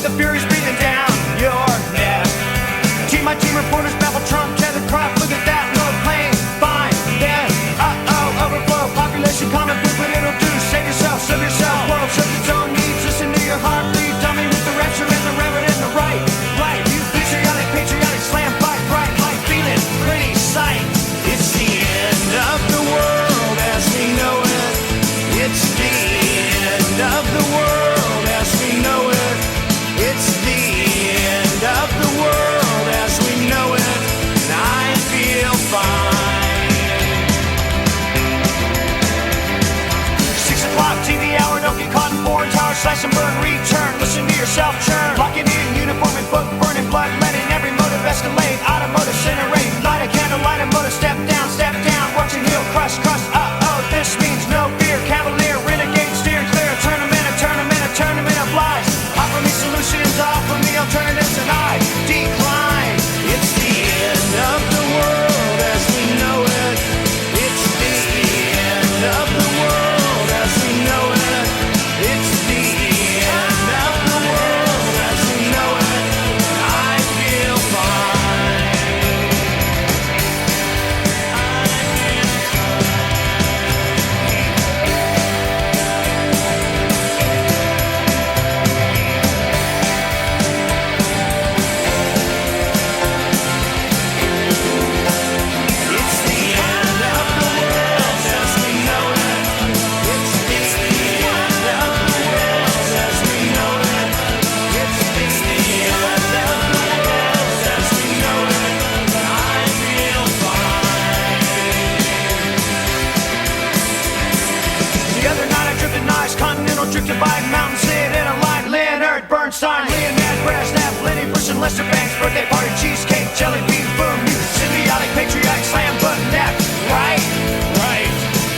with the furies breathing down your neck. Team my team reporters babble Trump, Kevin Crop, look at that, no plane, fine, then, overflow, population common food, but it'll do, save yourself, world serves its own needs, listen to your heartbeat, dummy with the rapture and the reverend and the right, you patriotic, slam, fight, bright, light, feeling, pretty sight, it's the end of the world as we know it, it's the end of the world as we know it, it's the end of the world as we know it, and I feel fine. 6 o'clock TV hour, don't get caught in foreign tower, slice and burn, return, listen to yourself churn, locking in, uniform and book, burning blood, letting every motive escalate, automotive incinerate, light a candle, light a motive, step down, watch and heal, crush, this means no fear, cavalier, renegade, steer clear, tournament of lies, offer me solutions, offer me alternatives, and I decline. It's the end of the world as we know it, it's the end of the world as we know it, it's the end of the world as we know it, and I feel fine. It's the end of the world as we know it, it's the end of the world as we know it, it's the end of the world as we know it, and I feel fine. The other night I drifted nice, continental drifted by mountain, sit in a line, Leonard Bernstein, Leonard Brezhnev, Lenny Bruce and Lester Banks, birthday party, cheesecake, jelly bean, boom, you symbiotic, patriotic, slam, button, neck, right,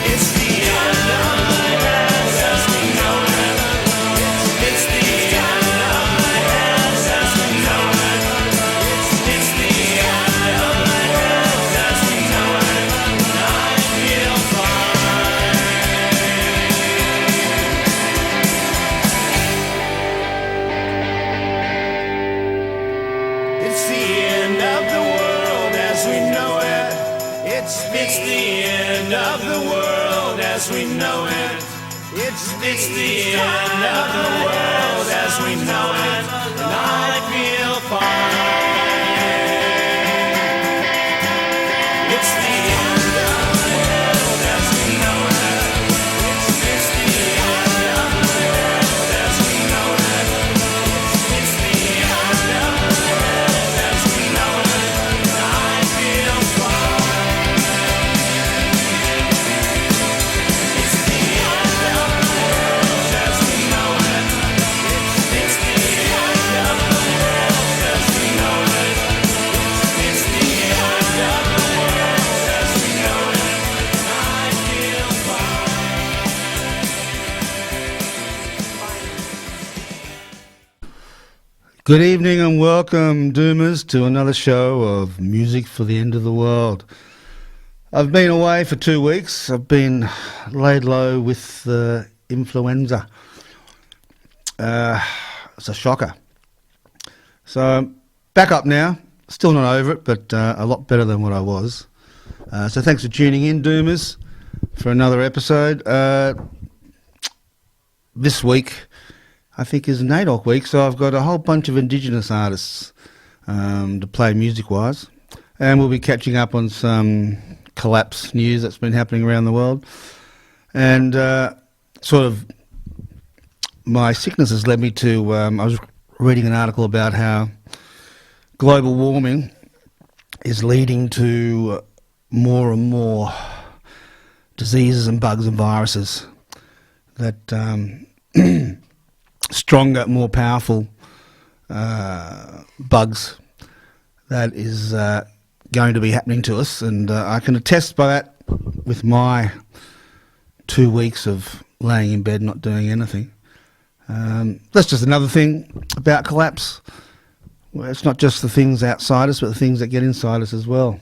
it's the end of the world as we know it, it's the end of the world as we know it, it's the end of the world as we know it, and I feel fine. It's the end of the world as we know it, it's the end of the world as we know it, it's the end of the world as we know it, and I feel fine. It's the end of the world as we know it, it's the end of the world as we know it, it's the end of the world as we know it, and I feel fine. It's the end of the world as we know it, it's the end of the world as we know it, it's the end of the world as we know it, and I feel fine. Good evening and welcome, Doomers, to another show of Music for the End of the World. I've been away for 2 weeks. I've been laid low with influenza. It's a shocker. So, back up now. Still not over it, but a lot better than what I was. So thanks for tuning in, Doomers, for another episode. This week, I think, is Naidoc week, so I've got a whole bunch of indigenous artists to play music-wise, and we'll be catching up on some collapse news that's been happening around the world. And sort of my sickness has led me to, I was reading an article about how global warming is leading to more and more diseases and bugs and viruses that stronger, more powerful bugs that is going to be happening to us, and I can attest by that with my 2 weeks of laying in bed not doing anything. That's just another thing about collapse. Well, it's not just the things outside us, but the things that get inside us as well.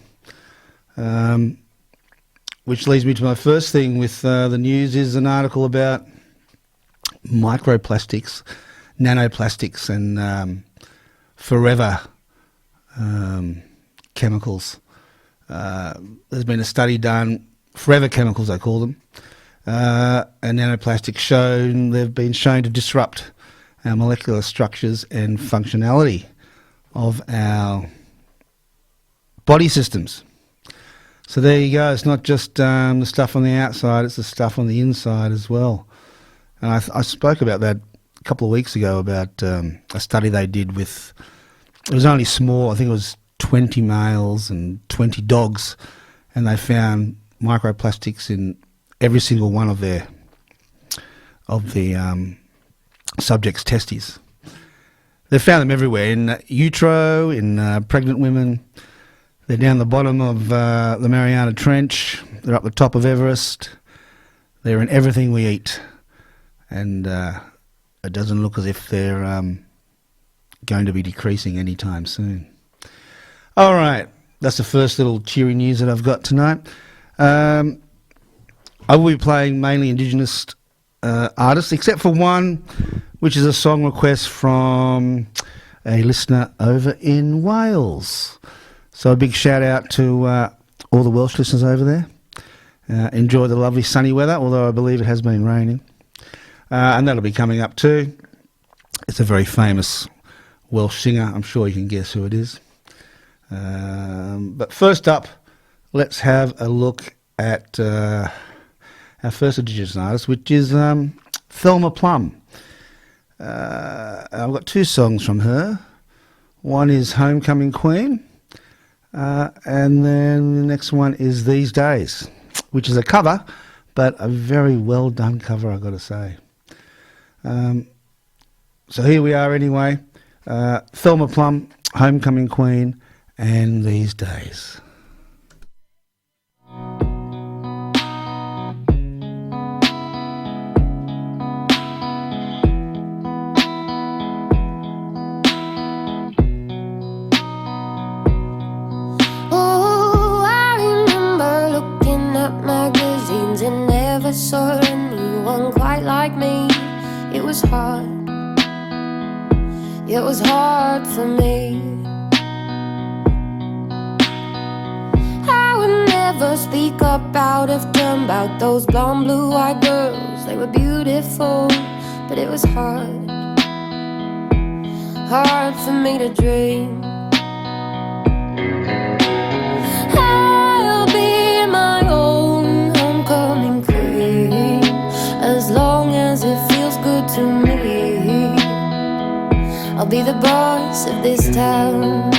Which leads me to my first thing with the news is an article about microplastics nanoplastics and forever chemicals. There's been a study done, forever chemicals they call them, and nanoplastics they've been shown to disrupt our molecular structures and functionality of our body systems. So there you go. It's not just the stuff on the outside, it's the stuff on the inside as well. And I spoke about that a couple of weeks ago about a study they did with, it was only small, I think it was 20 males and 20 dogs, and they found microplastics in every single one of the subjects' testes. They found them everywhere, in utero, in pregnant women. They're down the bottom of the Mariana Trench. They're up the top of Everest. They're in everything we eat. And it doesn't look as if they're going to be decreasing anytime soon. All right, that's the first little cheery news that I've got tonight. I will be playing mainly Indigenous artists, except for one, which is a song request from a listener over in Wales. So a big shout out to all the Welsh listeners over there. Enjoy the lovely sunny weather, although I believe it has been raining. And that'll be coming up too. It's a very famous Welsh singer. I'm sure you can guess who it is. But first up, let's have a look at our first Indigenous artist, which is Thelma Plum. I've got two songs from her. One is Homecoming Queen, and then the next one is These Days, which is a cover, but a very well done cover, I've got to say. So here we are anyway. Thelma Plum, Homecoming Queen, and These Days. Saw anyone quite like me. It was hard for me. I would never speak up out of turn about those blonde blue-eyed girls. They were beautiful, but it was hard for me to dream. I'll be my own homecoming queen, as long as it feels good to me. I'll be the boss of this town.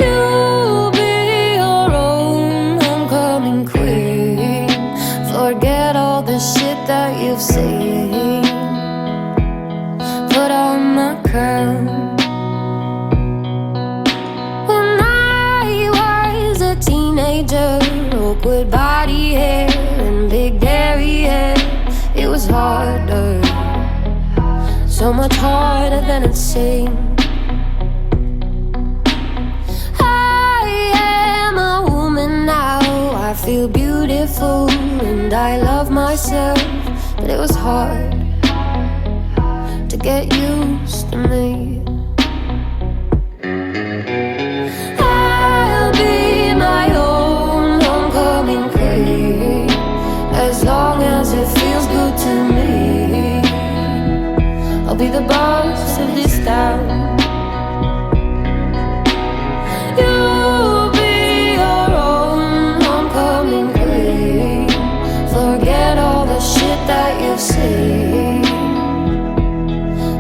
You'll be your own homecoming queen. Forget all the shit that you've seen. Put on my crown. When I was a teenager, awkward body hair and big derriere, it was harder, so much harder than it seemed. I am a woman now, I feel beautiful and I love myself, but it was hard to get used to me. I'll be my own homecoming queen, as long as it feels good to me. I'll be the boss of this town. You'll be your own homecoming queen. Forget all the shit that you've seen.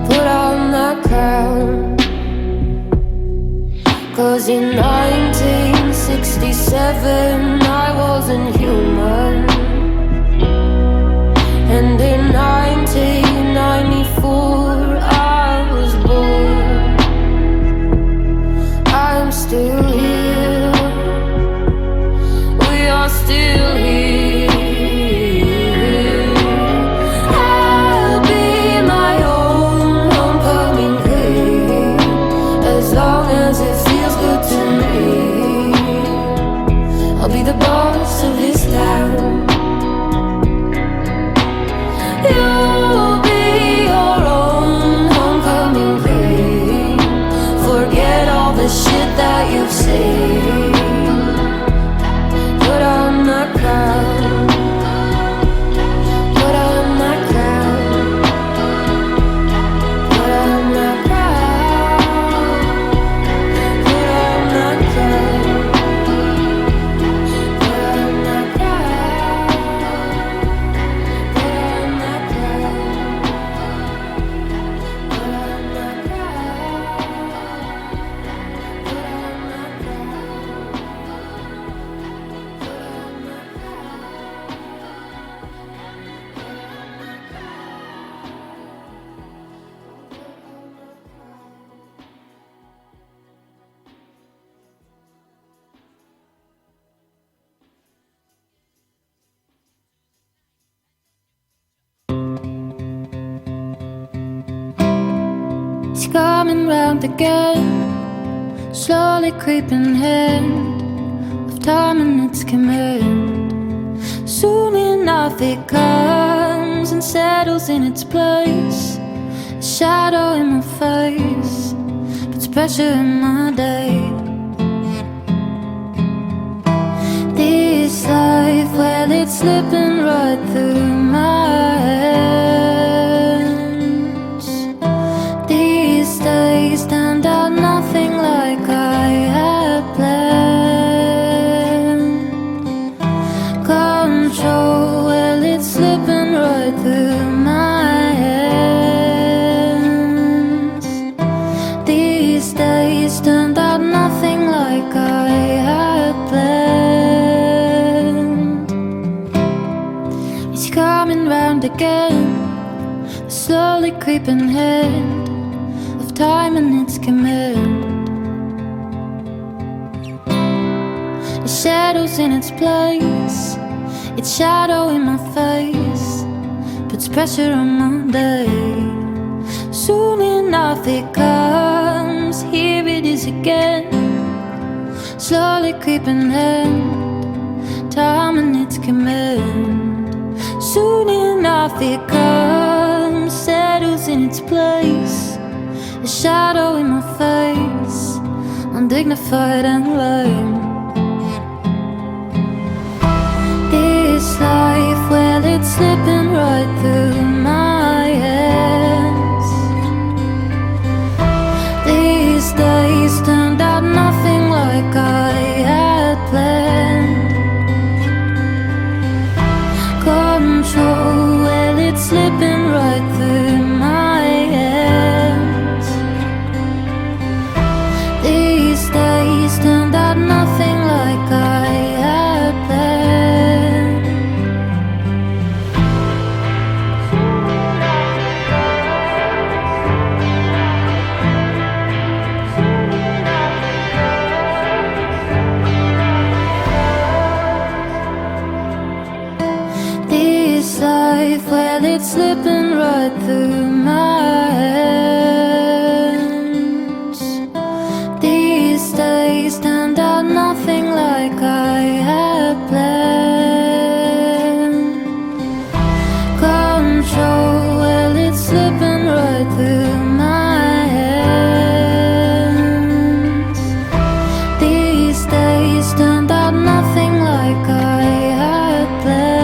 Put on that crown. 'Cause in 1967 I wasn't human, and in 1994 I was born. I'm still here, we are still here. I'll be my own homecoming queen, as long as it feels good to me. I'll be the boss of this town. It's coming round again, slowly creeping hand of time and its command. Soon enough it comes and settles in its place. A shadow in my face puts pressure in my day. This life, well, it's slipping right through my hands. These days turned out nothing like I had planned. Control, well, it's slipping right through my hands. These days turned out nothing like I had planned. It's coming round again, a slowly creeping hand of time and its command. The shadows in its place, its shadow in my face puts pressure on my day. Soon enough it comes, here it is again, slowly creeping hand, time and its command. Soon enough it comes, settles in its place. A shadow in my face, undignified and lame. This life, well, it's slipping right through my hands. These days turned out nothing like I had planned. Control, well, it's slipping right through my hands. These days turned out nothing like I had planned. This life, well, it's slipping right through my hands. These days turned out nothing like I had planned. Control, well, it's slipping right through my hands. These days turned out nothing like I had planned.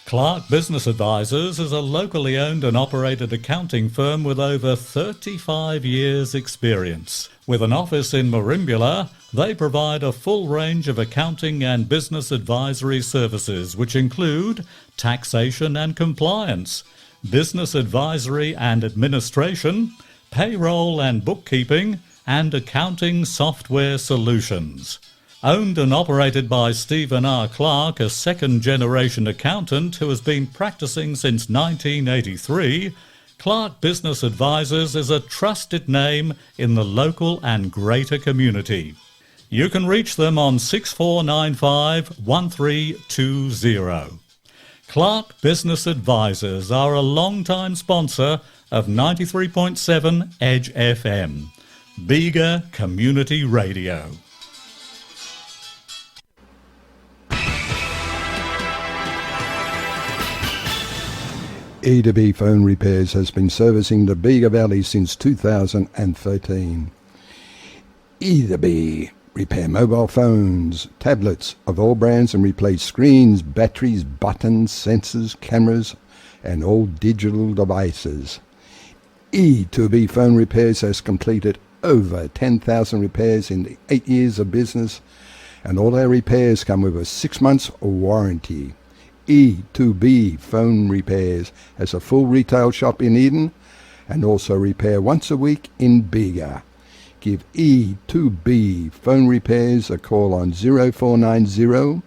Clark Business Advisors is a locally owned and operated accounting firm with over 35 years' experience. With an office in Merimbula, they provide a full range of accounting and business advisory services, which include taxation and compliance, business advisory and administration, payroll and bookkeeping, and accounting software solutions. Owned and operated by Stephen R. Clark, a second-generation accountant who has been practicing since 1983, Clark Business Advisors is a trusted name in the local and greater community. You can reach them on 6495 1320. Clark Business Advisors are a long-time sponsor of 93.7 Edge FM, Bega Community Radio. E2B Phone Repairs has been servicing the Bega Valley since 2013. E2B repair mobile phones, tablets of all brands and replace screens, batteries, buttons, sensors, cameras and all digital devices. E2B Phone Repairs has completed over 10,000 repairs in the 8 years of business, and all our repairs come with a 6 months warranty. E2B Phone Repairs has a full retail shop in Eden and also repair once a week in Bega. Give E2B Phone Repairs a call on 0490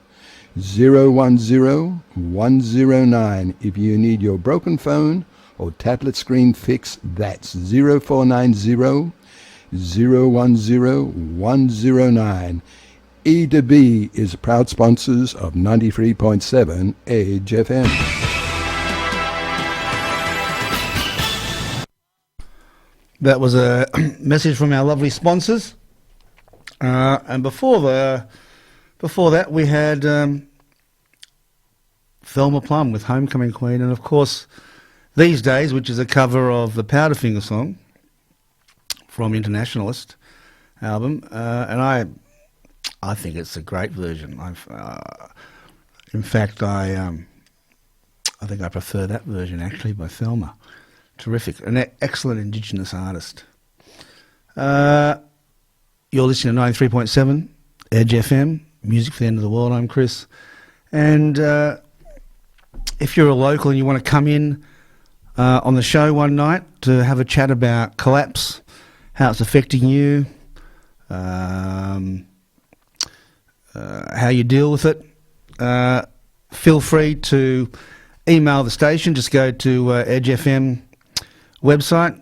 010-109. If you need your broken phone or tablet screen fixed, that's 0490-010-109. E to B is proud sponsors of 93.7 Edge FM. That was a message from our lovely sponsors. And before that, we had Thelma Plum with Homecoming Queen, and of course, These Days, which is a cover of the Powderfinger song from Internationalist album, and I think it's a great version. In fact, I think I prefer that version actually by Thelma. Terrific, an excellent Indigenous artist. You're listening to 93.7 Edge FM, music for the end of the world. I'm Chris, and if you're a local and you want to come in on the show one night to have a chat about collapse, how it's affecting you, how you deal with it, feel free to email the station. Just go to Edge FM website,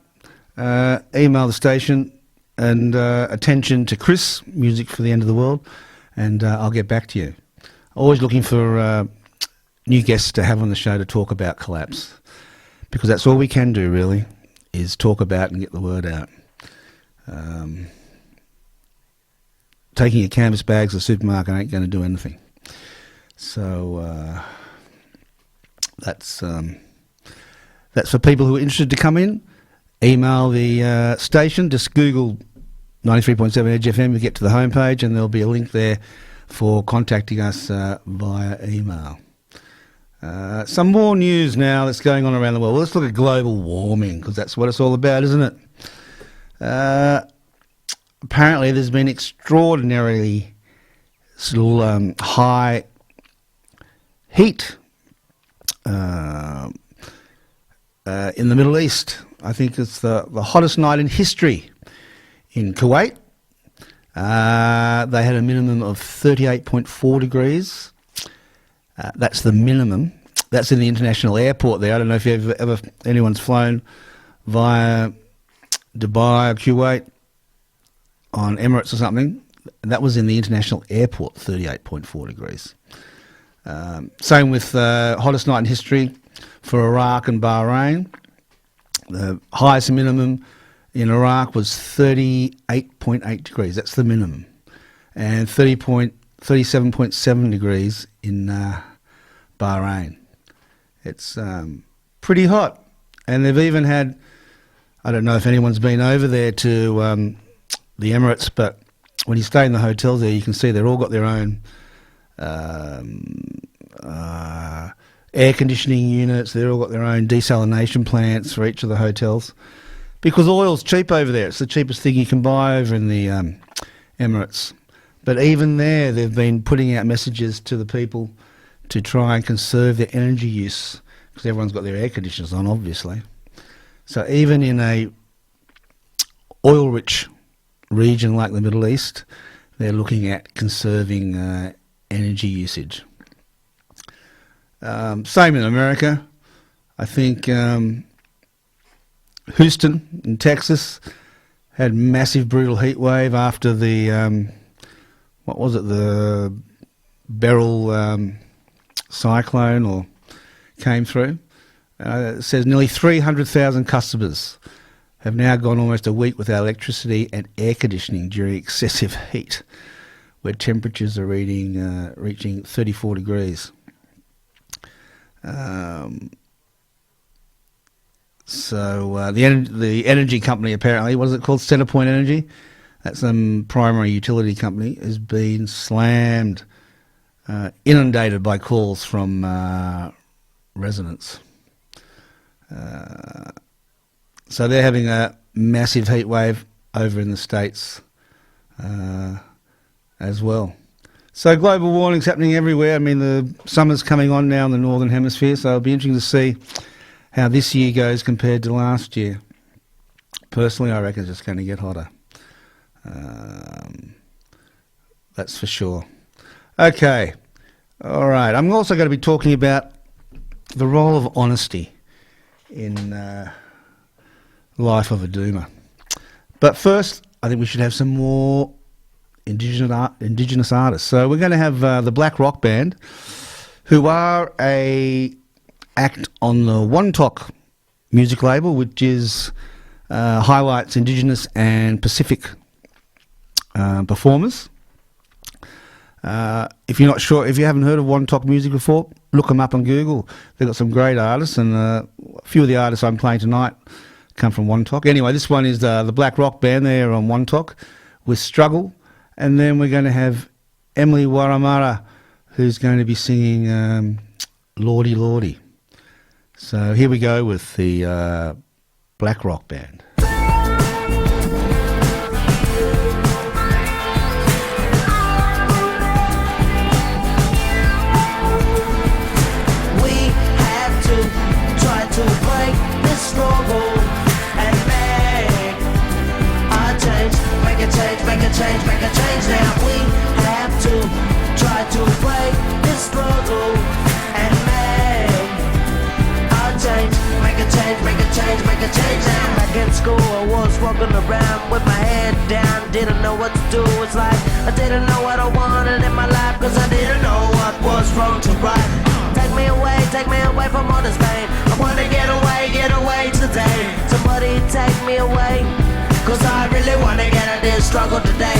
email the station, and attention to Chris, music for the end of the world, and I'll get back to you. Always looking for new guests to have on the show to talk about collapse, because that's all we can do really, is talk about and get the word out. Taking your canvas bags to the supermarket ain't going to do anything. So that's for people who are interested to come in. Email the station. Just Google 93.7 Edge FM. You get to the homepage, and there'll be a link there for contacting us via email. Some more news now that's going on around the world. Well, let's look at global warming, because that's what it's all about, isn't it? Apparently, there's been extraordinarily high heat in the Middle East. I think it's the hottest night in history in Kuwait. They had a minimum of 38.4 degrees. That's the minimum. That's in the international airport there. I don't know if anyone's flown via Dubai or Kuwait on Emirates or something. That was in the international airport, 38.4 degrees. Same with hottest night in history for Iraq and Bahrain. The highest minimum in Iraq was 38.8 degrees. That's the minimum. And 37.7 degrees in Bahrain. It's pretty hot. And they've even had, I don't know if anyone's been over there to the Emirates, but when you stay in the hotels there, you can see they've all got their own air conditioning units. They've all got their own desalination plants for each of the hotels, because oil's cheap over there. It's the cheapest thing you can buy over in the Emirates. But even there, they've been putting out messages to the people to try and conserve their energy use, because everyone's got their air conditioners on, obviously. So even in a oil-rich region like the Middle East, they're looking at conserving energy usage. Same in America. I think Houston in Texas had massive brutal heat wave after the the Beryl cyclone or came through. It says nearly 300,000 customers have now gone almost a week without electricity and air conditioning during excessive heat, where temperatures are reaching 34 degrees. So the energy company, apparently, what is it called? Centrepoint Energy, that's a primary utility company, has been slammed, inundated by calls from residents. So they're having a massive heat wave over in the States as well. So global warming's happening everywhere. I mean, the summer's coming on now in the Northern Hemisphere, so it'll be interesting to see how this year goes compared to last year. Personally, I reckon it's just going to get hotter. That's for sure. Okay. All right. I'm also going to be talking about the role of honesty in life of a doomer. But first, I think we should have some more indigenous artists. So we're going to have the Black Rock Band, who are a act on the Wontok music label, which is highlights Indigenous and Pacific performers. If you're not sure, if you haven't heard of Wontok music before, look them up on Google. They've got some great artists, and a few of the artists I'm playing tonight come from Wontok. Anyway, this one is the Black Rock Band there on Wontok with Struggle, and then we're going to have Emily Waramara, who's going to be singing Lordy Lordy. So here we go with the Black Rock Band. We have to try to break this struggle and make a change, make a change, make a change, make a change now. We have to try to break this struggle and make a change, make a change, make a change, make a change now. Back in school I was walking around with my head down, didn't know what to do. It's like I didn't know what I wanted in my life, cause I didn't know what was wrong to right. Take me away from all this pain. I wanna get away today. Somebody take me away, cause I really wanna get out of this struggle today.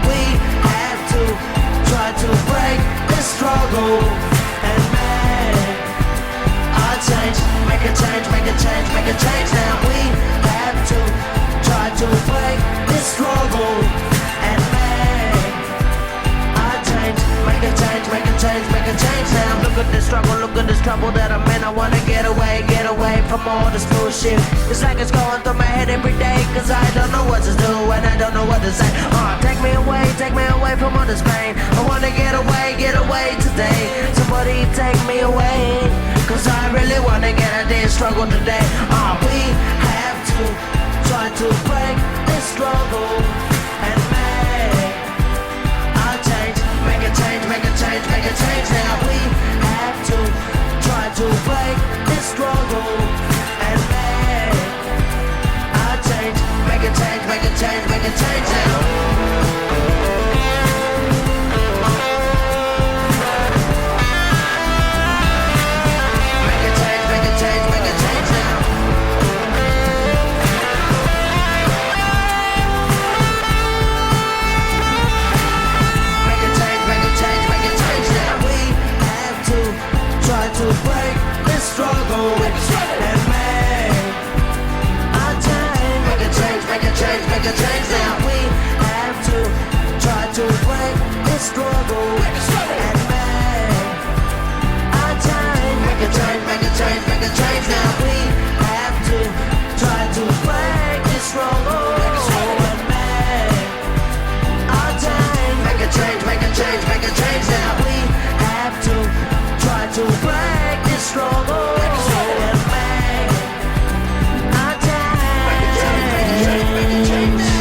We have to try to break this struggle and make a change, make a change, make a change, make a change now. We have to try to break this struggle and make a change, make a change, make a change, make a change now. Look at this struggle, look at this trouble that I'm in. I wanna get away from all this bullshit. It's like it's going through my head every day, cause I don't know what to do and I don't know what to say. Take me away from all this pain. I wanna get away today. Somebody take me away, cause I really wanna get out of this struggle today. We have to try to break this struggle and make a change, make a change, make a change, make a change now. We have to try to break this struggle and make a change, make a change, make a change, make a change now. To break this struggle and make a change, make a change, make a change, make a change now. We have to try to break this struggle and make a change, make a change, make a change, make a change now. We have to try to break this struggle and make a change, make a change, make a change, make a change now. We have to try to break this struggle and make a change, make a change now.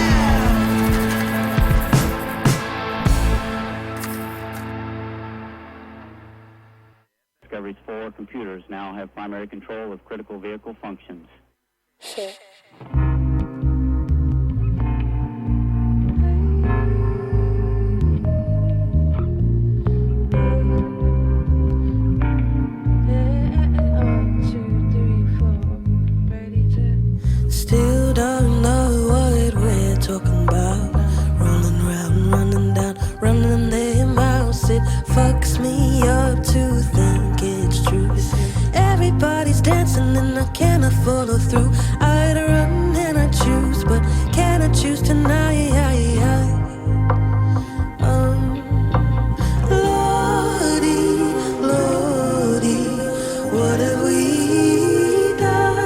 Discovery's 4 computers now have primary control of critical vehicle functions. Shit. Still don't know what we're talking about. Rolling round, running down, running their mouths. It fucks me up to think it's true. Everybody's dancing and I cannot follow through. I'd run and I choose, but can I choose tonight? Lordy, Lordy, what have we done?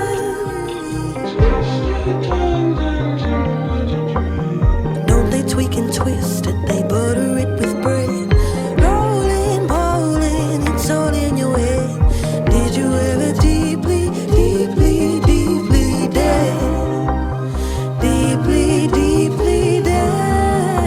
Don't they tweak and twist it, they butter it with bread. Rolling, bowling, it's all in your head. Did you ever deeply, deeply, deeply dead? Deeply, deeply dead.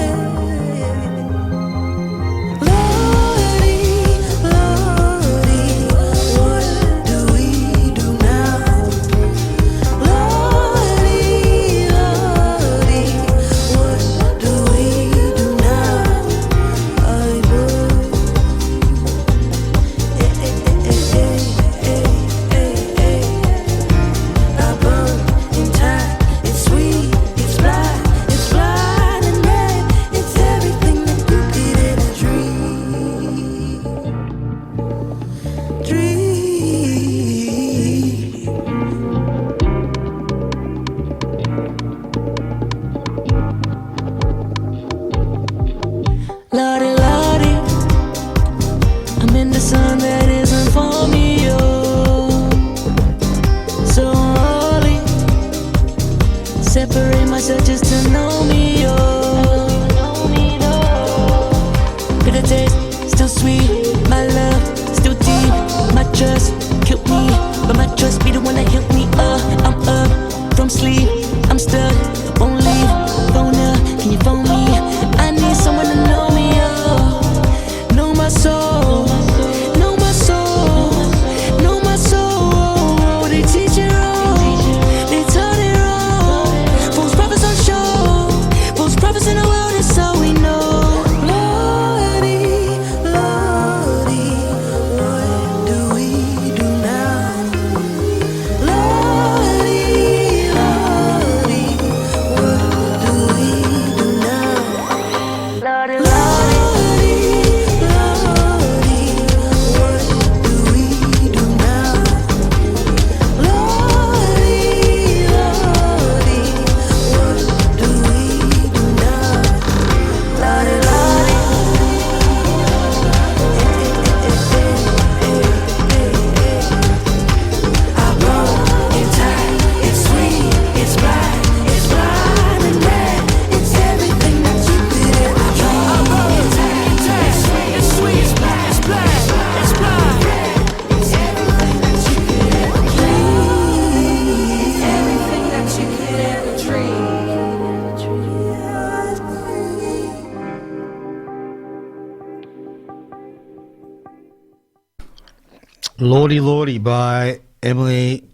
Lordy Lordy by Emily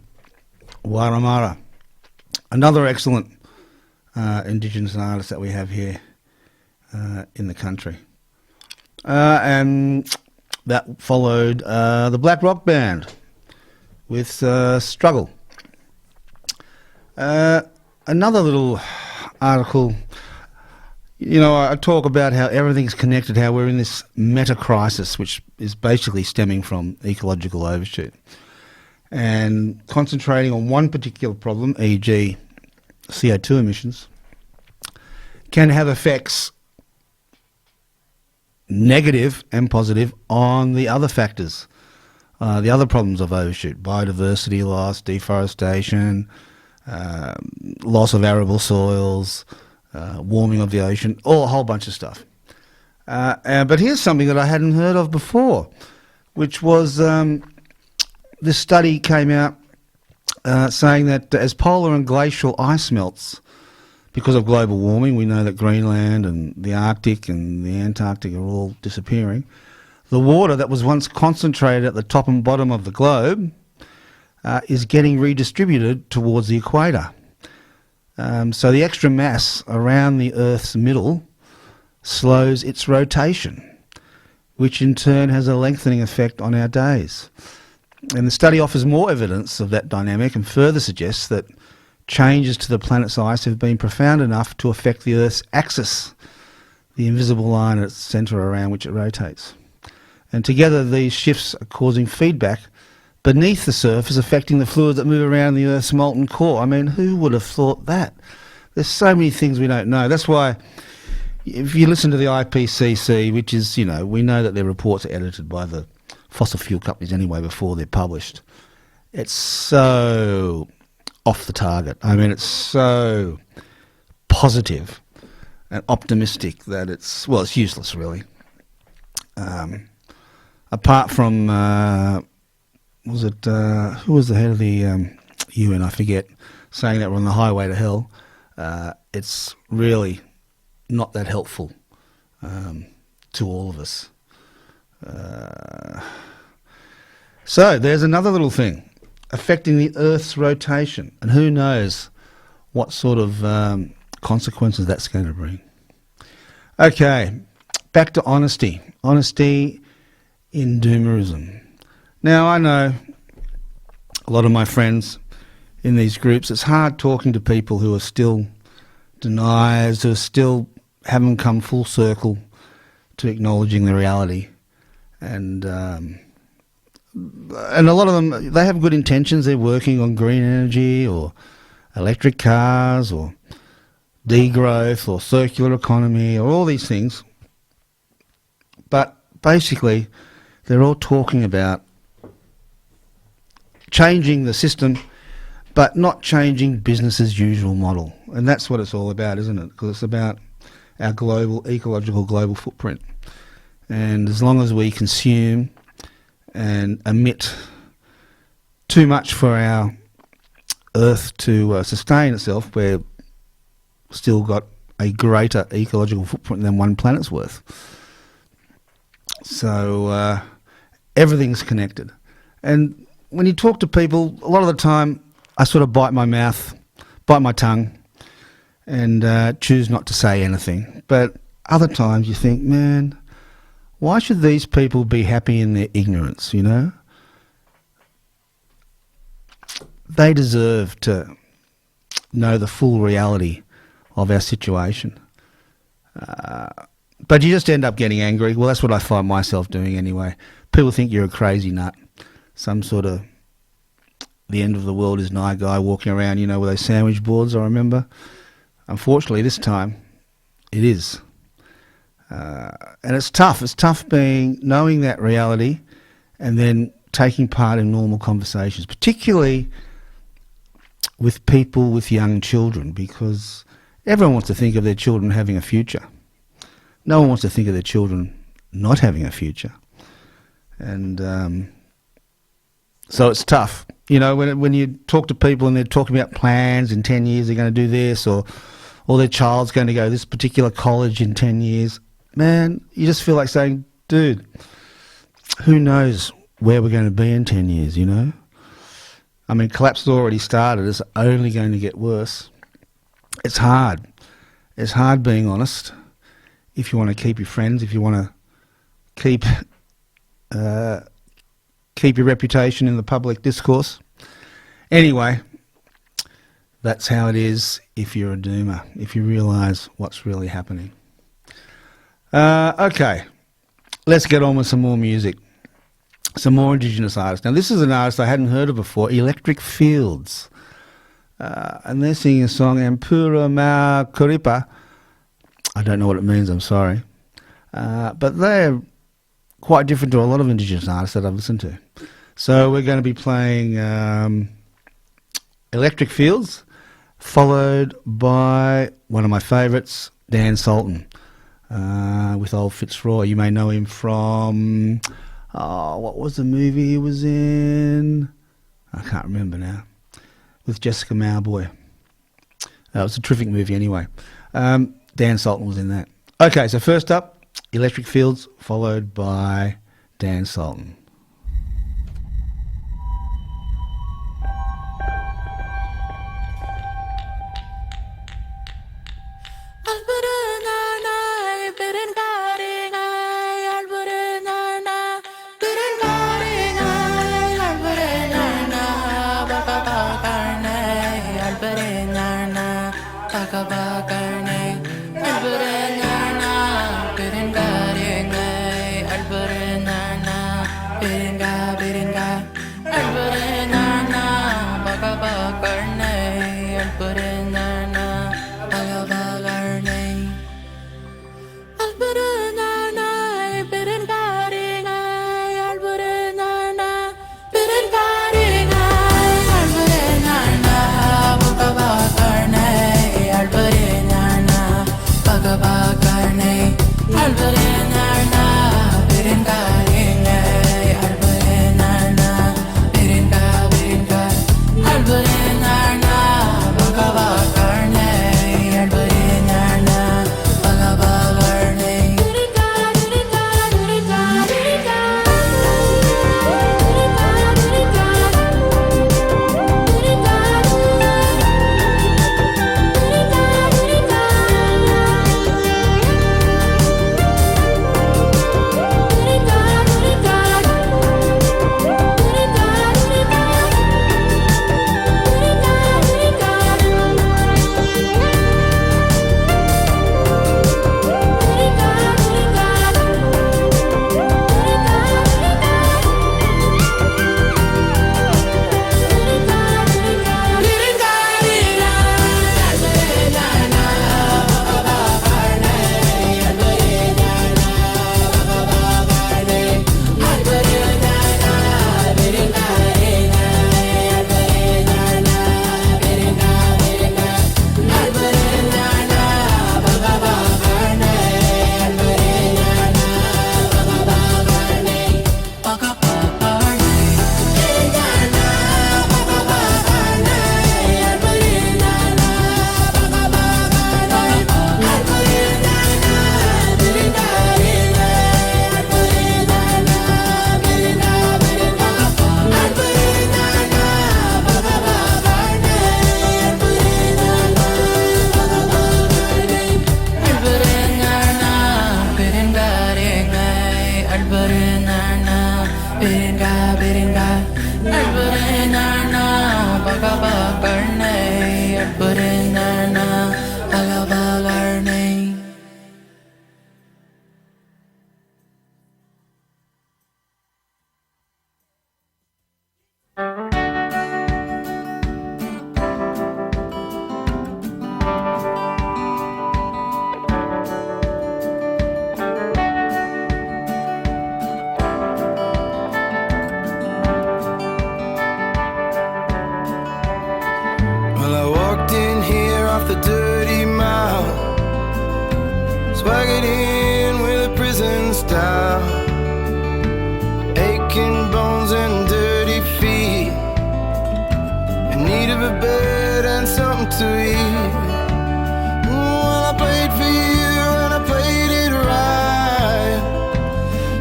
Waramara. Another excellent Indigenous artist that we have here in the country. And that followed the Black Rock Band with Struggle. Another little article, you know, I talk about how everything's connected, how we're in this meta-crisis, which is basically stemming from ecological overshoot. And concentrating on one particular problem, e.g. CO2 emissions, can have effects, negative and positive, on the other factors, the other problems of overshoot: biodiversity loss, deforestation, loss of arable soils, warming of the ocean, a whole bunch of stuff. But here's something that I hadn't heard of before, which was this study came out saying that as polar and glacial ice melts, because of global warming, we know that Greenland and the Arctic and the Antarctic are all disappearing. The water that was once concentrated at the top and bottom of the globe is getting redistributed towards the equator. So the extra mass around the Earth's middle slows its rotation, which in turn has a lengthening effect on our days. And the study offers more evidence of that dynamic and further suggests that changes to the planet's ice have been profound enough to affect the Earth's axis, the invisible line at its centre around which it rotates. And together these shifts are causing feedback beneath the surface, affecting the fluids that move around the Earth's molten core. I mean, who would have thought that? There's so many things we don't know. That's why if you listen to the IPCC, which is, you know, we know that their reports are edited by the fossil fuel companies anyway before they're published. It's so off the target. I mean, it's so positive and optimistic that it's useless, really. Apart from, who was the head of the UN, I forget, saying that we're on the highway to hell, it's really not that helpful to all of us. So there's another little thing affecting the Earth's rotation, and who knows what sort of consequences that's going to bring. Okay, back to honesty. Honesty in doomerism. Now, I know a lot of my friends in these groups, it's hard talking to people who are still deniers, who still haven't come full circle to acknowledging the reality. And a lot of them, they have good intentions. They're working on green energy or electric cars or degrowth or circular economy or all these things. But basically, they're all talking about changing the system, but not changing business as usual model. And that's what it's all about, isn't it? Because it's about our global, ecological global footprint. And as long as we consume and emit too much for our Earth to sustain itself, we've still got a greater ecological footprint than one planet's worth. So everything's connected. And when you talk to people, a lot of the time I sort of bite my tongue and choose not to say anything. But other times you think, man, why should these people be happy in their ignorance, you know? They deserve to know the full reality of our situation. But you just end up getting angry. Well, that's what I find myself doing anyway. People think you're a crazy nut. Some sort of the end of the world is nigh guy walking around, you know, with those sandwich boards, I remember. Unfortunately, this time, it is. And it's tough. It's tough knowing that reality and then taking part in normal conversations, particularly with people with young children, because everyone wants to think of their children having a future. No one wants to think of their children not having a future. And so it's tough. You know, when you talk to people and they're talking about plans, in 10 years they're going to do this, or their child's going to go to this particular college in 10 years, man, you just feel like saying, dude, who knows where we're going to be in 10 years, you know? I mean, collapse has already started. It's only going to get worse. It's hard. It's hard being honest. If you want to keep your friends, if you want to keep your reputation in the public discourse. Anyway, that's how it is if you're a doomer, if you realise what's really happening. Okay, let's get on with some more music. Some more Indigenous artists. Now, this is an artist I hadn't heard of before, Electric Fields. And they're singing a song, Ampura Ma Kuripa. I don't know what it means, I'm sorry. But they're quite different to a lot of Indigenous artists that I've listened to. So we're going to be playing Electric Fields, followed by one of my favourites, Dan Sultan, with Old Fitzroy. You may know him from... what was the movie he was in? I can't remember now. With Jessica Mauboy. It was a terrific movie anyway. Dan Sultan was in that. Okay, so first up, Electric Fields, followed by Dan Sultan.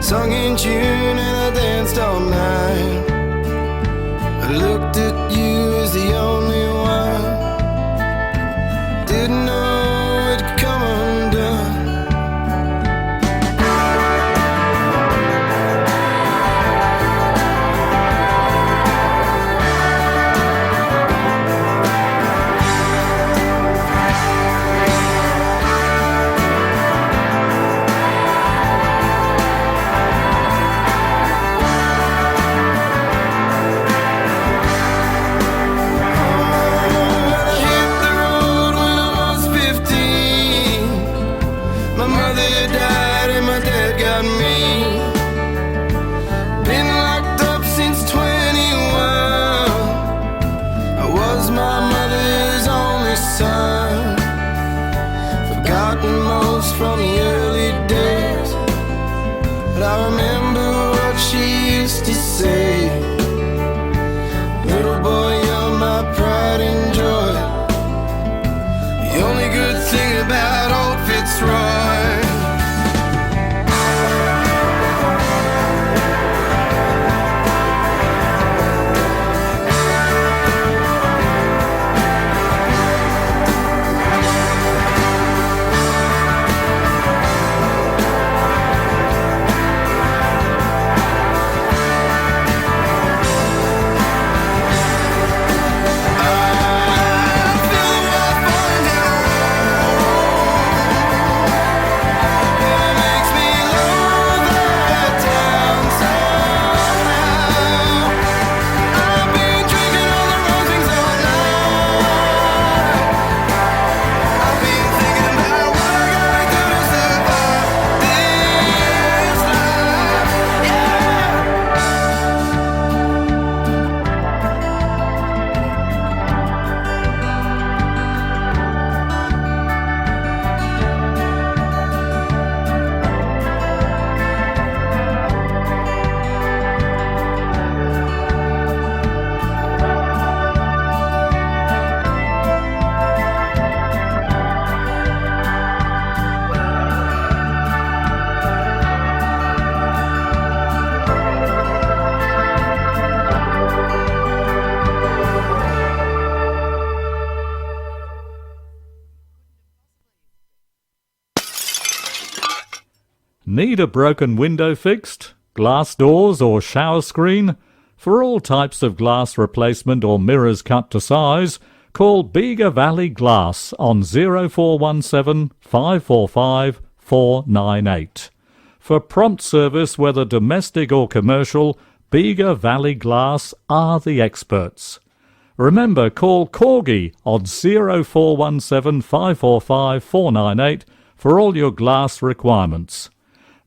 Sung in tune and I danced all night. Need a broken window fixed? Glass doors or shower screen? For all types of glass replacement or mirrors cut to size, call Bega Valley Glass on 0417 545 498. For prompt service, whether domestic or commercial, Bega Valley Glass are the experts. Remember, call Corgi on 0417 545 498 for all your glass requirements.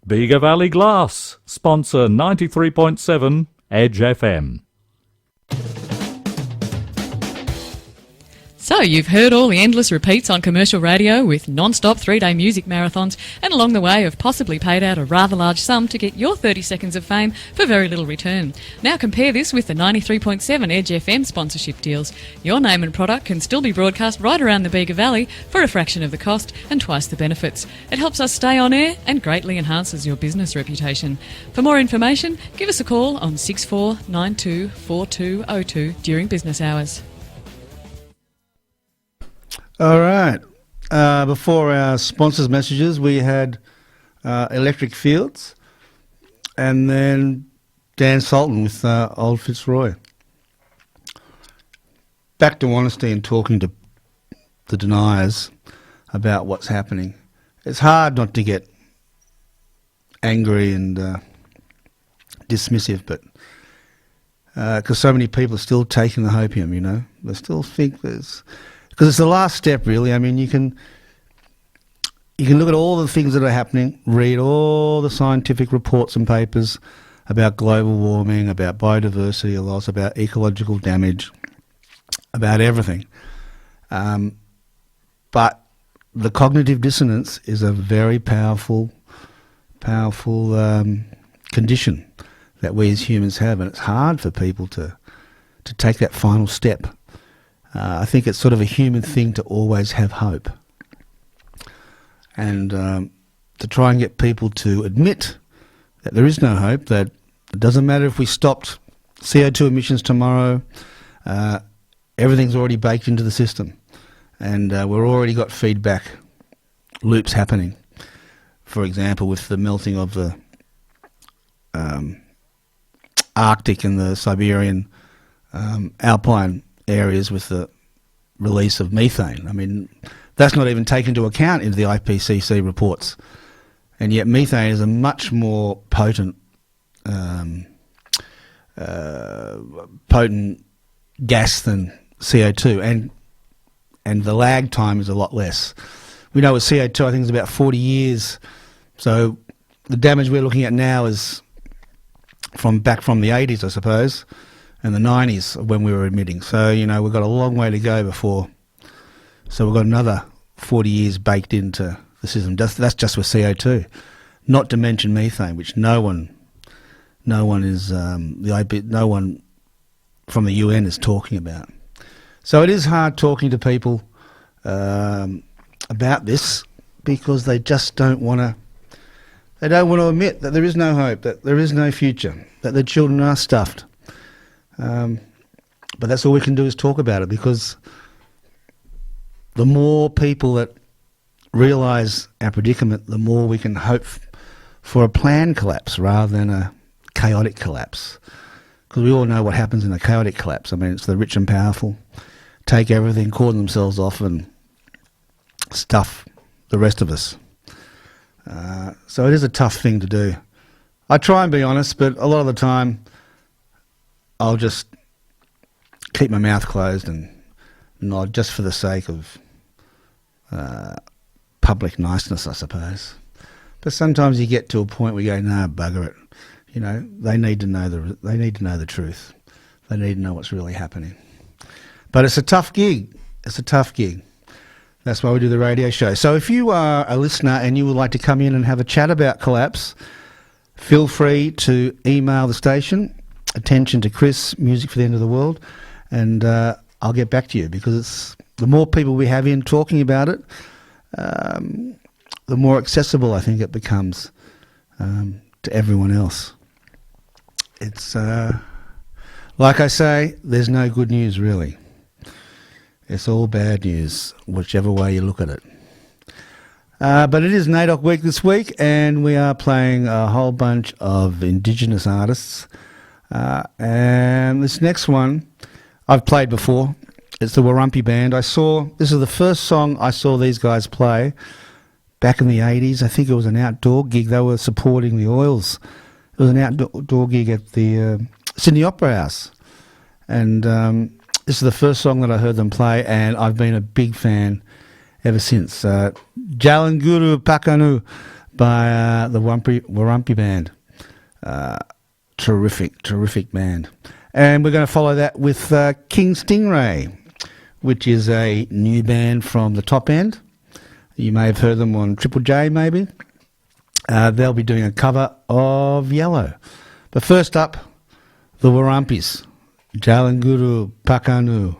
Bega Valley Glass, sponsor 93.7 Edge FM. So you've heard all the endless repeats on commercial radio with non-stop 3-day music marathons, and along the way have possibly paid out a rather large sum to get your 30 seconds of fame for very little return. Now compare this with the 93.7 Edge FM sponsorship deals. Your name and product can still be broadcast right around the Bega Valley for a fraction of the cost and twice the benefits. It helps us stay on air and greatly enhances your business reputation. For more information, give us a call on 6492 4202 during business hours. All right. Before our sponsors' messages, we had Electric Fields and then Dan Sultan with Old Fitzroy. Back to honesty and talking to the deniers about what's happening. It's hard not to get angry and dismissive, but because so many people are still taking the hopium, you know. They still think there's... Because it's the last step, really. I mean, you can look at all the things that are happening, read all the scientific reports and papers about global warming, about biodiversity loss, about ecological damage, about everything. But the cognitive dissonance is a very powerful condition that we as humans have, and it's hard for people to take that final step. I think it's sort of a human thing to always have hope, and to try and get people to admit that there is no hope, that it doesn't matter if we stopped CO2 emissions tomorrow, everything's already baked into the system, and we've already got feedback loops happening. For example, with the melting of the Arctic and the Siberian alpine areas with the release of methane. I mean, that's not even taken into account in the IPCC reports. And yet methane is a much more potent gas than CO2, and the lag time is a lot less. We know with CO2, I think it's about 40 years. So the damage we're looking at now is back from the 80s, I suppose, and the 90s when we were emitting. So, you know, we've got a long way to go before. So we've got another 40 years baked into the system. That's just with CO2. Not to mention methane, which no one from the UN is talking about. So it is hard talking to people about this, because they just don't want to. They don't want to admit that there is no hope, that there is no future, that their children are stuffed. But that's all we can do is talk about it, because the more people that realise our predicament, the more we can hope for a planned collapse rather than a chaotic collapse. Because we all know what happens in a chaotic collapse. I mean, it's the rich and powerful take everything, cordon themselves off and stuff the rest of us. So it is a tough thing to do. I try and be honest, but a lot of the time I'll just keep my mouth closed and nod, just for the sake of public niceness, I suppose. But sometimes you get to a point where you go, nah, bugger it. You know, they need to know the truth. They need to know what's really happening. But it's a tough gig. It's a tough gig. That's why we do the radio show. So if you are a listener and you would like to come in and have a chat about collapse, feel free to email the station, attention to Chris, Music for the End of the World, and I'll get back to you, because it's the more people we have in talking about it, the more accessible I think it becomes to everyone else. It's, like I say, there's no good news really. It's all bad news, whichever way you look at it. But it is Naidoc week this week, and we are playing a whole bunch of indigenous artists. And this next one I've played before. It's the Warumpi Band. This is the first song I saw these guys play back in the 80s. I think it was an outdoor gig. They were supporting the Oils. It was an outdoor gig at the Sydney Opera House. And this is the first song that I heard them play, and I've been a big fan ever since. Jalanguru Pakanu by the Warumpi Band. Terrific band. And we're going to follow that with King Stingray, which is a new band from the Top End. You may have heard them on Triple J, maybe. They'll be doing a cover of Yellow. But first up, the Warumpis, Jalanguru Pakanu.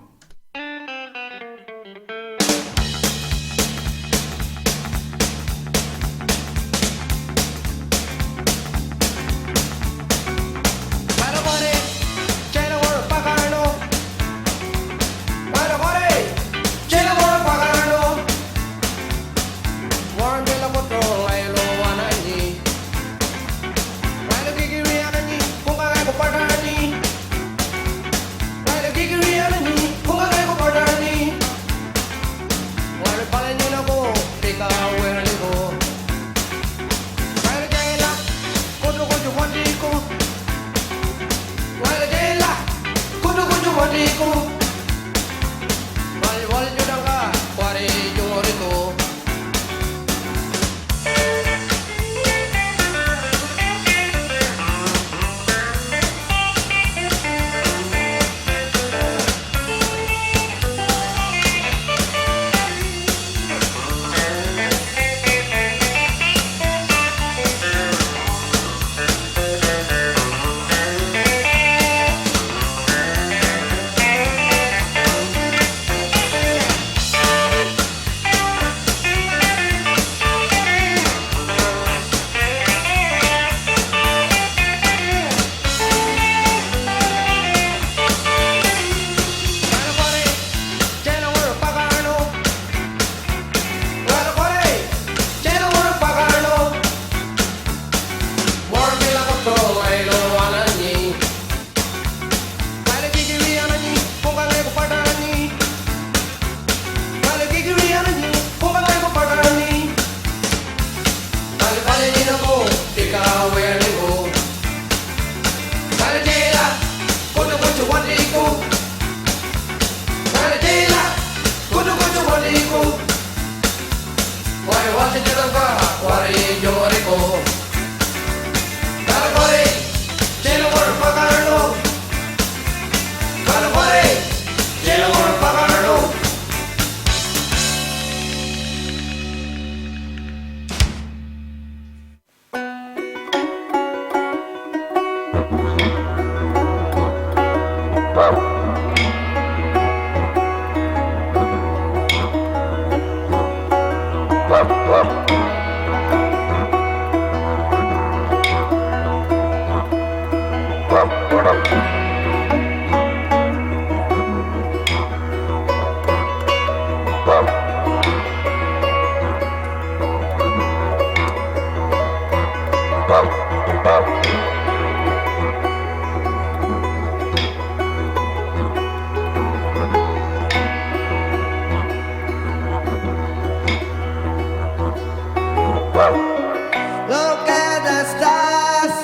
Look at the stars,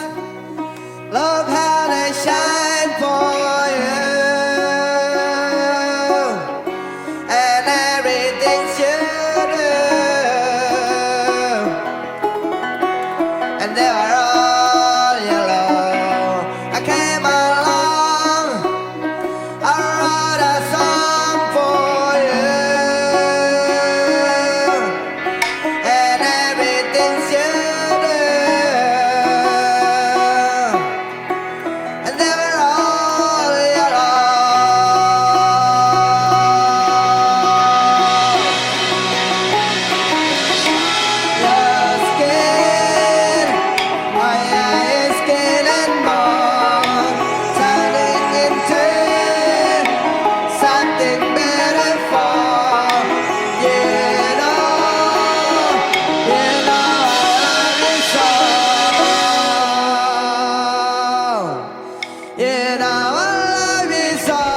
look how they shine. in our love is all.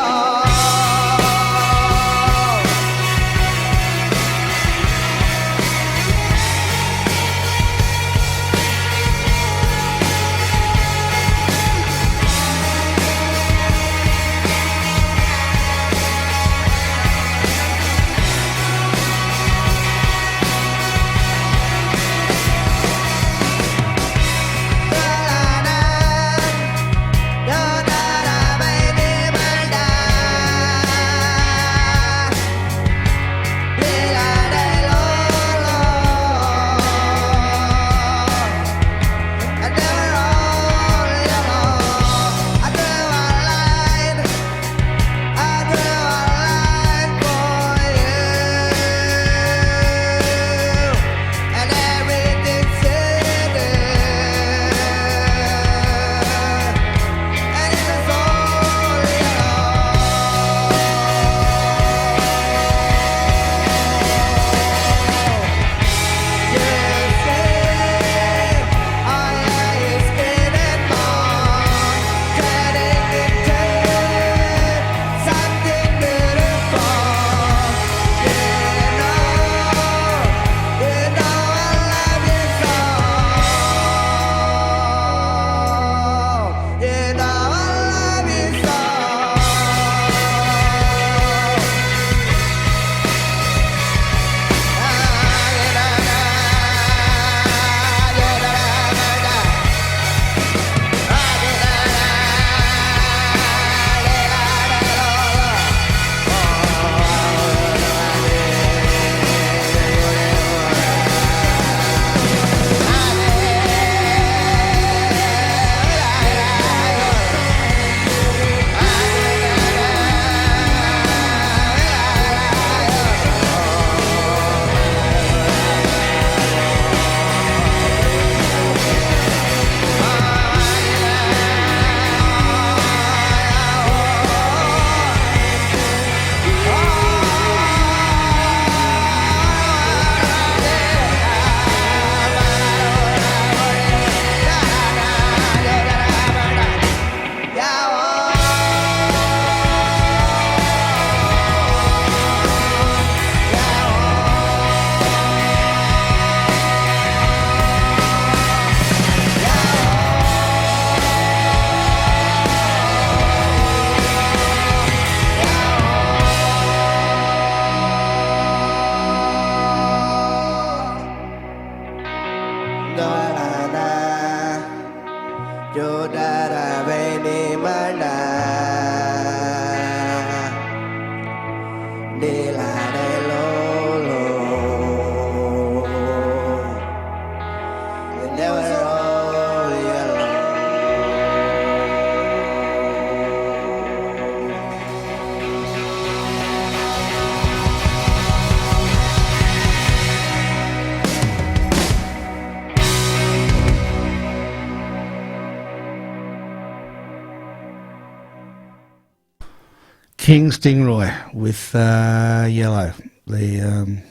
King Stingray with Yellow, the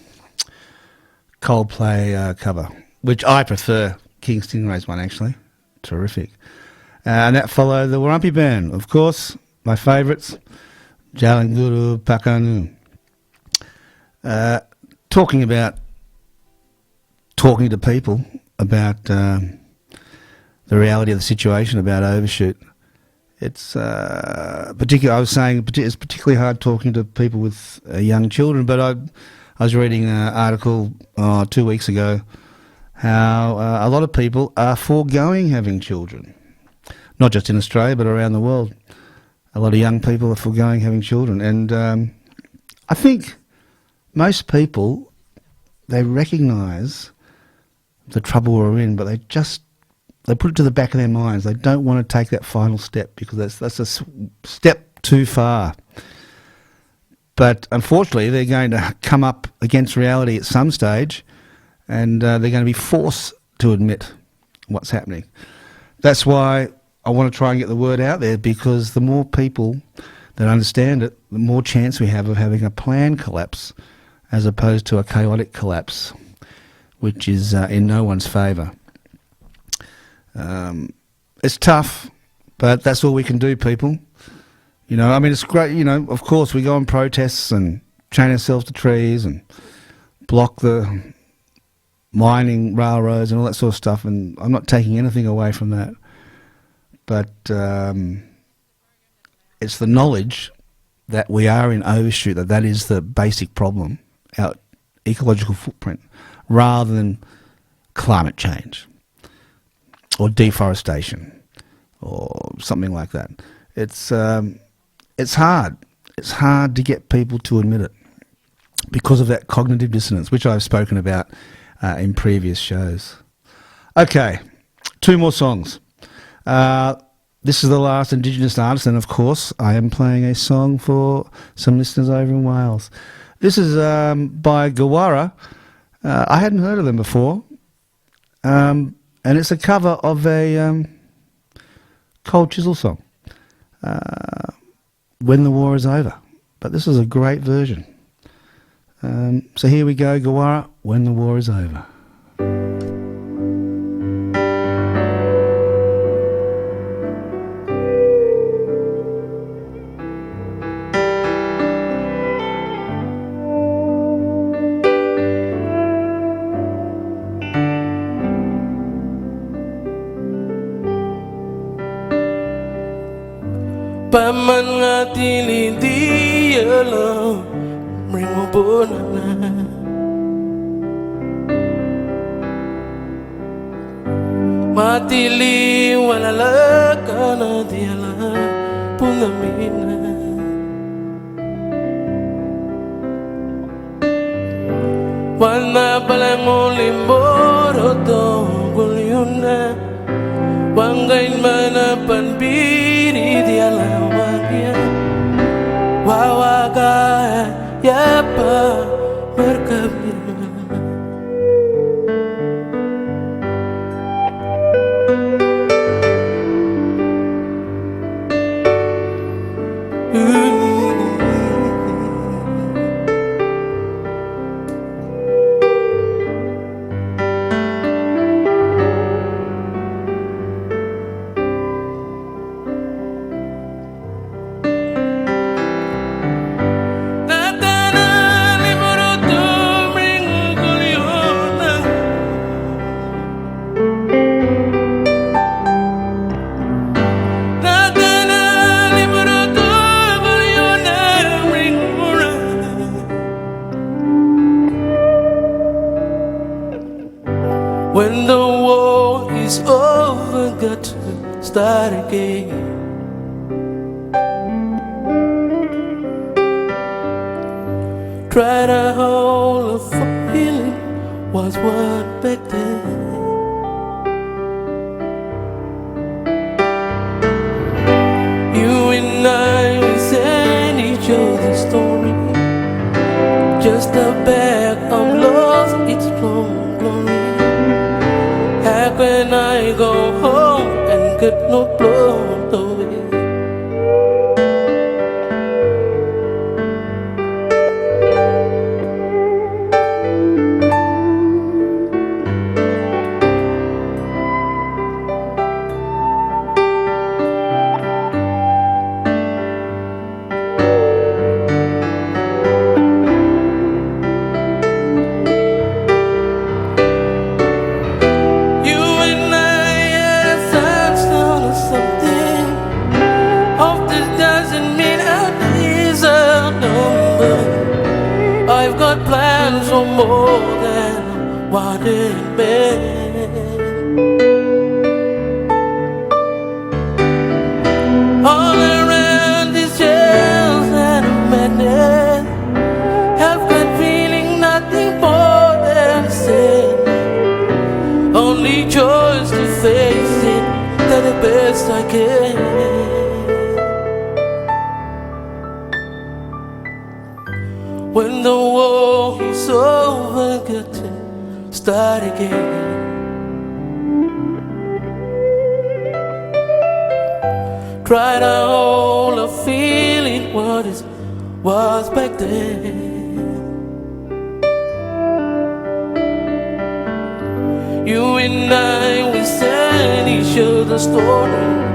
Coldplay cover, which I prefer King Stingray's one, actually. Terrific. And that followed the Warumpi Band, of course, my favourites, Jalanguru Pakanu. Talking to people about the reality of the situation, about overshoot. It's particularly. I was saying it's particularly hard talking to people with young children. But I was reading an article 2 weeks ago how a lot of people are foregoing having children, not just in Australia but around the world. A lot of young people are foregoing having children, and I think most people, they recognise the trouble we're in, but they put it to the back of their minds. They don't want to take that final step because that's a step too far. But unfortunately, they're going to come up against reality at some stage, and they're going to be forced to admit what's happening. That's why I want to try and get the word out there, because the more people that understand it, the more chance we have of having a planned collapse as opposed to a chaotic collapse, which is in no one's favour. It's tough, But that's all we can do, people. You know, I mean, it's great, you know, of course we go on protests and chain ourselves to trees and block the mining railroads and all that sort of stuff, and I'm not taking anything away from that. But it's the knowledge that we are in overshoot, that is the basic problem, our ecological footprint, rather than climate change or deforestation or something like that. It's hard. It's hard to get people to admit it because of that cognitive dissonance, which I've spoken about in previous shows. Okay, 2 more songs. This is the last Indigenous artist, and of course I am playing a song for some listeners over in Wales. This is by Gawara. I hadn't heard of them before, and it's a cover of a Cold Chisel song, When the War is Over. But this is a great version. So here we go, Gawara, When the War is Over. Paman nga tilidi alam Ringo bonana Matili walala kana diala punamina Wana balango limboro to gulyuna Wangain mana panbiri diala wagia Wawaga yapa merkabina When the war is over, got to start again. Try to hold a feeling was what back then. You and I, we send each other story. Just a bag of lost its long glory. How can I go home and get no blood away? I've got plans for more than what it been. All around these jails and madness, I've got feeling nothing more than sin. Only choice to face it, do the best I can. When the war is over, got to start again. Try to hold a feeling what it was back then. You and I, we send each other story.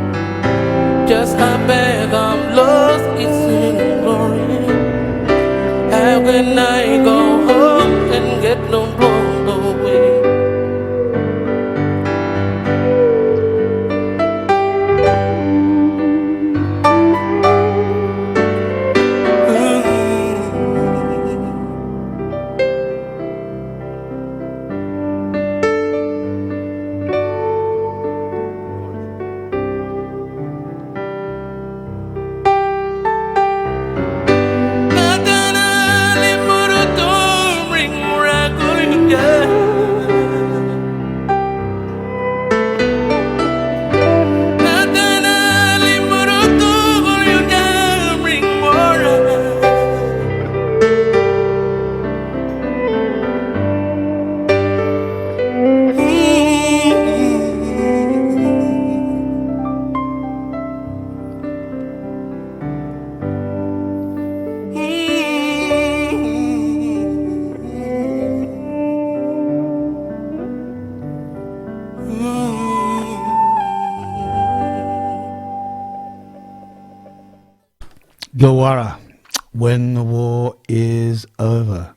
when I go home and get no blown away. Gawara, When the War is Over.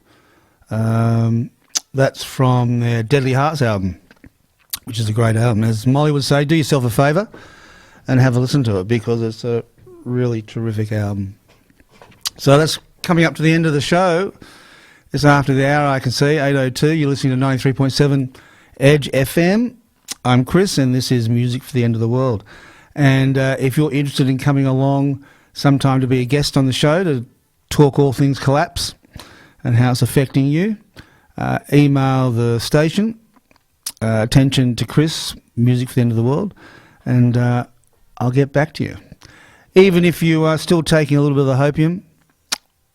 That's from their Deadly Hearts album, which is a great album. As Molly would say, do yourself a favour and have a listen to it because it's a really terrific album. So that's coming up to the end of the show. It's after the hour, I can see, 8:02. You're listening to 93.7 Edge FM. I'm Chris, and this is Music for the End of the World. And if you're interested in coming along sometime to be a guest on the show to talk all things collapse and how it's affecting you, email the station, attention to Chris, Music for the End of the World, and I'll get back to you. Even if you are still taking a little bit of the hopium,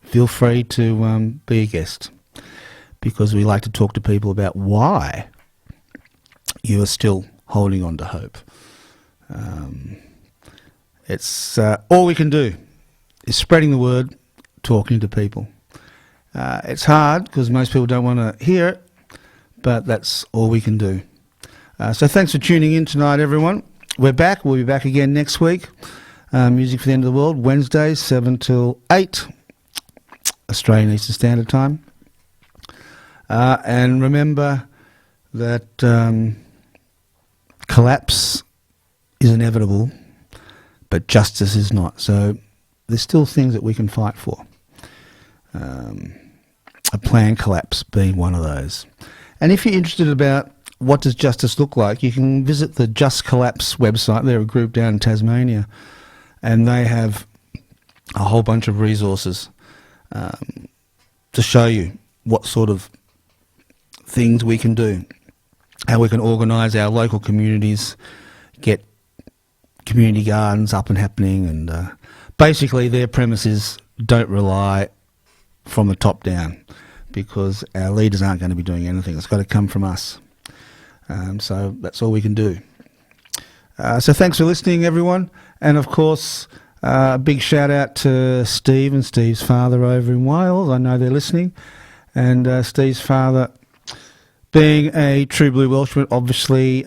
feel free to be a guest, because we like to talk to people about why you are still holding on to hope. It's all we can do is spreading the word, talking to people. It's hard because most people don't want to hear it, but that's all we can do. So thanks for tuning in tonight, everyone. We're back. We'll be back again next week. Music for the End of the World, Wednesdays, 7 till 8, Australian Eastern Standard Time. And remember that collapse is inevitable, but justice is not. So there's still things that we can fight for. A planned collapse being one of those. And if you're interested about what does justice look like, you can visit the Just Collapse website. They're a group down in Tasmania, and they have a whole bunch of resources to show you what sort of things we can do, how we can organise our local communities, get community gardens up and happening, and basically their premise is don't rely from the top down, because our leaders aren't going to be doing anything. It's got to come from us. So that's all we can do. So thanks for listening, everyone. And of course, a big shout out to Steve and Steve's father over in Wales. I know they're listening. And Steve's father, being a true blue Welshman, obviously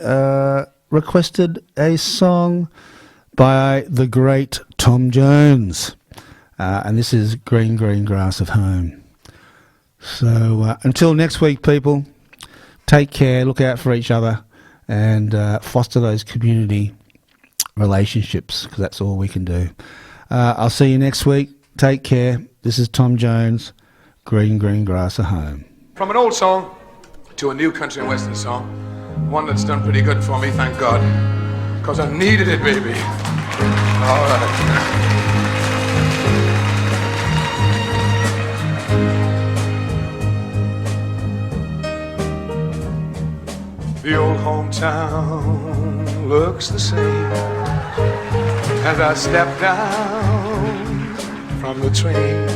requested a song by the great Tom Jones. And this is Green, Green Grass of Home. So until next week, people, take care, look out for each other, and foster those community relationships, because that's all we can do. I'll see you next week. Take care. This is Tom Jones, Green, Green Grass of Home. From an old song to a new country and western song, one that's done pretty good for me, thank God, because I needed it, baby. All right. The old hometown looks the same as I step down from the train,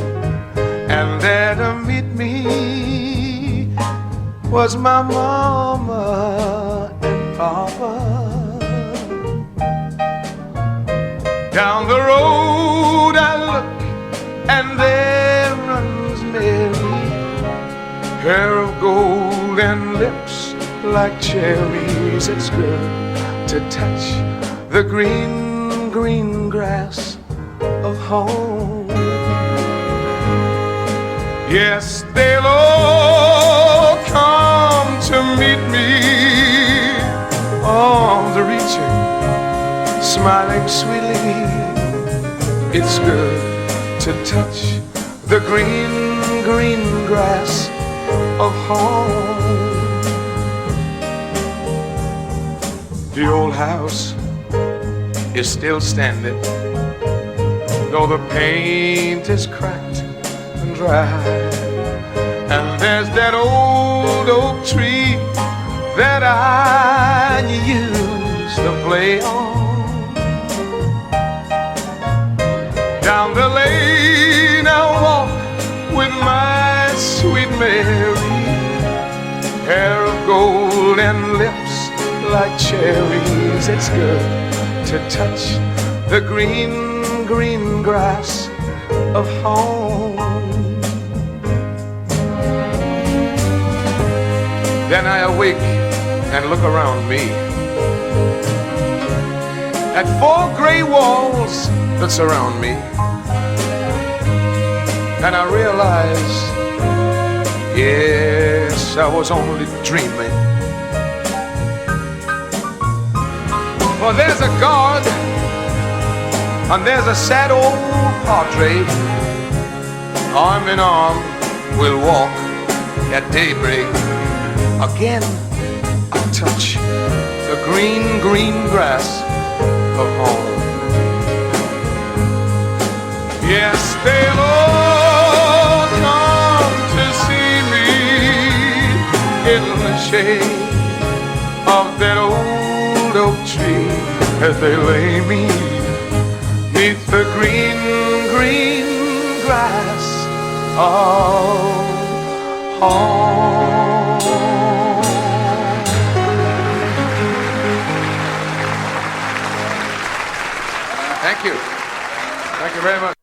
and there to meet me was my mama and papa. Down the road I look, and there runs Mary, hair of gold and lips like cherries. It's good to touch the green, green grass of home. Yes, they'll all come to meet me, arms reaching, smiling sweetly. It's good to touch the green, green grass of home. The old house is still standing, though the paint is cracked and dry. And there's that old oak tree that I used to play on. Down the lane I walk with my sweet Mary, hair of gold and lips like cherries. It's good to touch the green, green grass of home. Then I awake and look around me at 4 gray walls that surround me, and I realize, yes, I was only dreaming. For there's a God and there's a sad old portrait, arm in arm we'll walk at daybreak. Again I touch the green, green grass of home. Yes, they'll all come to see me in the shade of that old oak tree as they lay me neath the green, green grass of home. Thank you. Thank you very much.